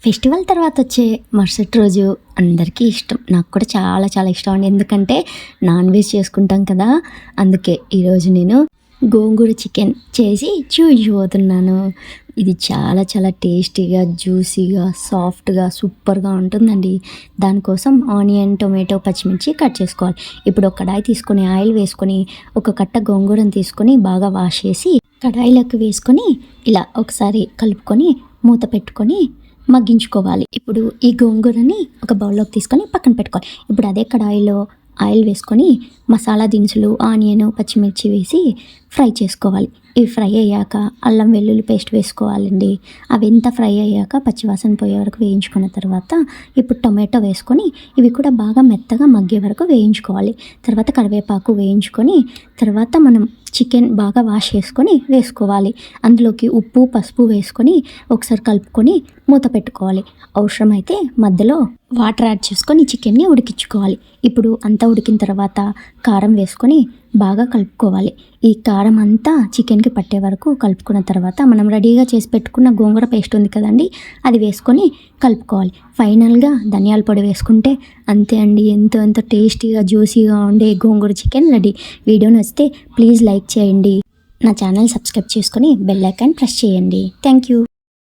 Festival తర్వాత వచ్చే మరుసటి రోజు అందరికీ ఇష్టం. నాకు కూడా చాలా చాలా ఇష్టం అండి. ఎందుకంటే నాన్ వెజ్ చేసుకుంటాం కదా, అందుకే ఈరోజు నేను గోంగూర చికెన్ చేసి చూపించబోతున్నాను. ఇది చాలా చాలా టేస్టీగా, జ్యూసీగా, సాఫ్ట్గా, సూపర్గా ఉంటుందండి. దానికోసం ఆనియన్, టొమాటో, పచ్చిమిర్చి కట్ చేసుకోవాలి. ఇప్పుడు ఒక కడాయి తీసుకొని ఆయిల్ వేసుకొని ఒక కట్ట గోంగూరను తీసుకొని బాగా వాష్ చేసి కడాయిలోకి వేసుకొని ఇలా ఒకసారి కలుపుకొని మూత పెట్టుకొని మగ్గించుకోవాలి. ఇప్పుడు ఈ గోంగూరని ఒక బౌల్లోకి తీసుకొని పక్కన పెట్టుకోవాలి. ఇప్పుడు అదే కడాయిలో ఆయిల్ వేసుకొని మసాలా దినుసులు, ఆనియన్, పచ్చిమిర్చి వేసి ఫ్రై చేసుకోవాలి. ఇవి ఫ్రై అయ్యాక అల్లం వెల్లుల్లి పేస్ట్ వేసుకోవాలండి. అవి ఎంత ఫ్రై అయ్యాక పచ్చివాసన పోయే వరకు వేయించుకున్న తర్వాత ఇప్పుడు టొమాటో వేసుకొని ఇవి కూడా బాగా మెత్తగా మగ్గే వరకు వేయించుకోవాలి. తర్వాత కరివేపాకు వేయించుకొని తర్వాత మనం చికెన్ బాగా వాష్ చేసుకొని వేసుకోవాలి. అందులోకి ఉప్పు, పసుపు వేసుకొని ఒకసారి కలుపుకొని మూత పెట్టుకోవాలి. అవసరమైతే మధ్యలో వాటర్ యాడ్ చేసుకొని చికెన్ని ఉడికించుకోవాలి. ఇప్పుడు అంతా ఉడికిన తర్వాత కారం వేసుకొని బాగా కలుపుకోవాలి. ఈ కారం అంతా చికెన్కి పట్టే వరకు కలుపుకున్న తర్వాత మనం రెడీగా చేసి పెట్టుకున్న గోంగూర పేస్ట్ ఉంది కదండి, అది వేసుకొని కలుపుకోవాలి. ఫైనల్గా ధనియాల పొడి వేసుకుంటే అంతే అండి. ఎంతో ఎంతో టేస్టీగా, జ్యూసీగా ఉండే గోంగూర చికెన్ రెడీ. వీడియో నచ్చితే ప్లీజ్ లైక్ చేయండి. నా ఛానల్ సబ్స్క్రైబ్ చేసుకొని బెల్ ఐకాన్ ప్రెస్ చేయండి. Thank you.